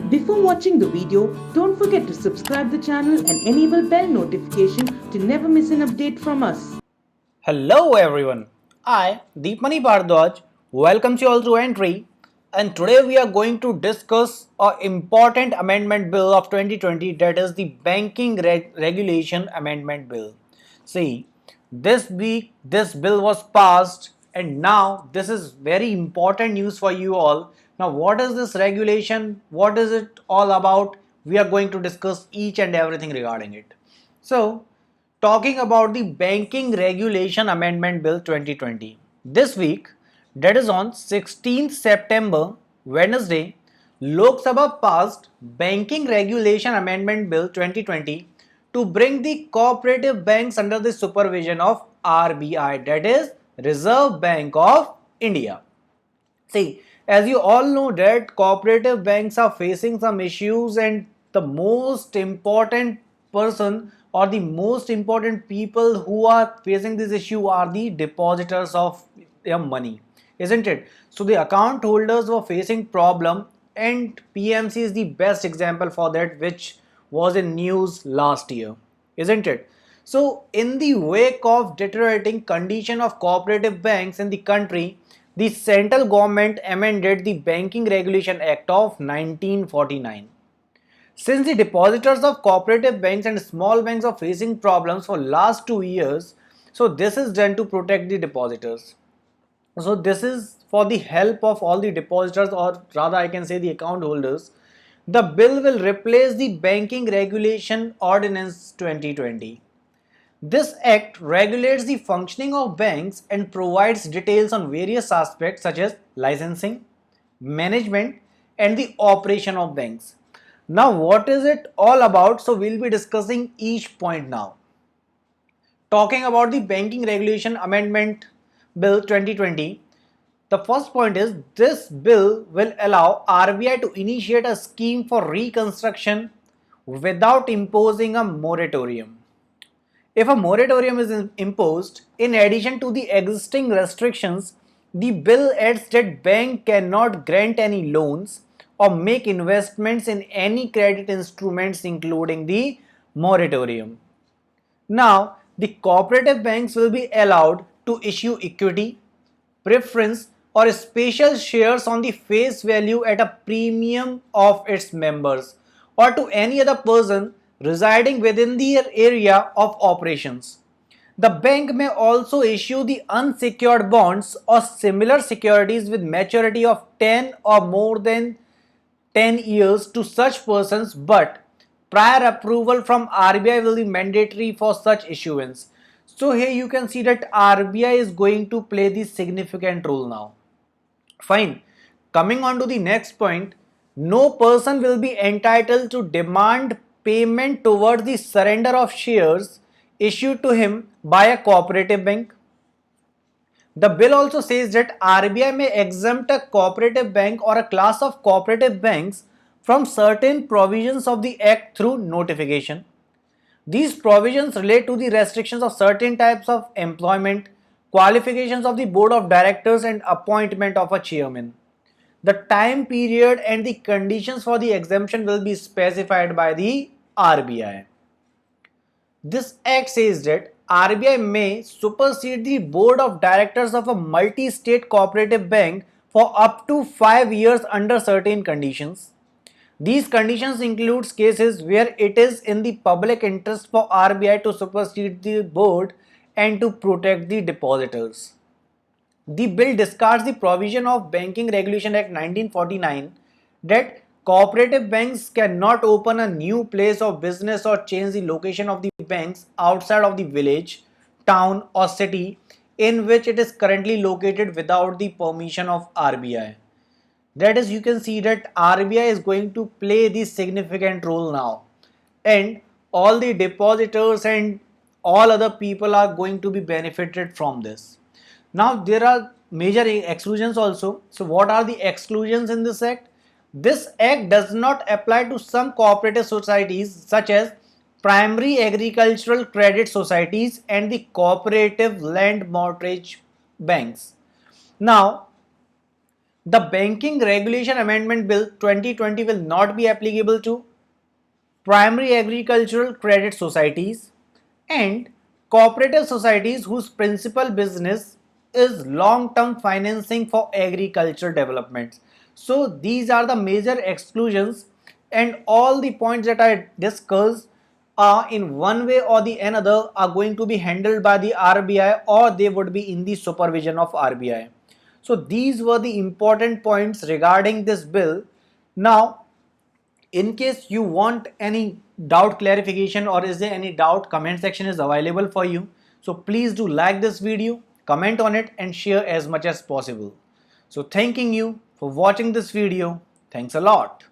Before watching the video, don't forget to subscribe the channel and enable bell notification to never miss an update from us. Hello everyone, I Deepmani Bhardwaj welcomes you all to Entry, and today we are going to discuss an important amendment bill of 2020, that is the Banking Regulation Amendment Bill. See, this week this bill was passed and now this is very important news for you all. Now what is this regulation? What is it all about? We are going to discuss each and everything regarding it. So, talking about the Banking Regulation Amendment Bill 2020. This week, that is on 16th September, Wednesday, Lok Sabha passed Banking Regulation Amendment Bill 2020 to bring the cooperative banks under the supervision of RBI, that is Reserve Bank of India. See, as you all know that cooperative banks are facing some issues, and the most important person or the most important people who are facing this issue are the depositors of their money, isn't it? So the account holders were facing problem, and PMC is the best example for that, which was in news last year, isn't it? So in the wake of deteriorating condition of cooperative banks in the country, the central government amended the Banking Regulation Act of 1949. Since the depositors of cooperative banks and small banks are facing problems for last 2 years, so this is done to protect the depositors. So this is for the help of all the depositors, or rather I can say the account holders. The bill will replace the Banking Regulation Ordinance 2020. This act regulates the functioning of banks and provides details on various aspects such as licensing, management, and the operation of banks. Now, what is it all about? So, we'll be discussing each point now. Talking about the Banking Regulation Amendment Bill 2020, the first point is this bill will allow RBI to initiate a scheme for reconstruction without imposing a moratorium. If a moratorium is imposed, in addition to the existing restrictions, the bill adds that bank cannot grant any loans or make investments in any credit instruments including the moratorium. Now, the cooperative banks will be allowed to issue equity, preference, or special shares on the face value at a premium of its members or to any other person residing within their area of operations. The bank may also issue the unsecured bonds or similar securities with maturity of 10 or more than 10 years to such persons, but prior approval from RBI will be mandatory for such issuance. So here you can see that RBI is going to play the significant role now. Fine. Coming on to the next point, no person will be entitled to demand payment towards the surrender of shares issued to him by a cooperative bank. The bill also says that RBI may exempt a cooperative bank or a class of cooperative banks from certain provisions of the Act through notification. These provisions relate to the restrictions of certain types of employment, qualifications of the board of directors, and appointment of a chairman. The time period and the conditions for the exemption will be specified by the RBI. This act says that RBI may supersede the board of directors of a multi-state cooperative bank for up to 5 years under certain conditions. These conditions include cases where it is in the public interest for RBI to supersede the board and to protect the depositors. The bill discards the provision of Banking Regulation Act 1949 that cooperative banks cannot open a new place of business or change the location of the banks outside of the village, town, or city in which it is currently located without the permission of RBI. That is, you can see that RBI is going to play the significant role now, and all the depositors and all other people are going to be benefited from this. Now there are major exclusions also. So what are the exclusions in this act? This act does not apply to some cooperative societies such as primary agricultural credit societies and the cooperative land mortgage banks. Now The Banking Regulation Amendment Bill 2020 will not be applicable to primary agricultural credit societies and cooperative societies whose principal business is long-term financing for agriculture developments. So these are the major exclusions, and all the points that I discussed are in one way or the another are going to be handled by the RBI, or they would be in the supervision of RBI. So these were the important points regarding this bill. Now, in case you want any doubt clarification or is there any doubt, comment section is available for you. So please do like this video, comment on it and share as much as possible. So thanking you for watching this video. Thanks a lot.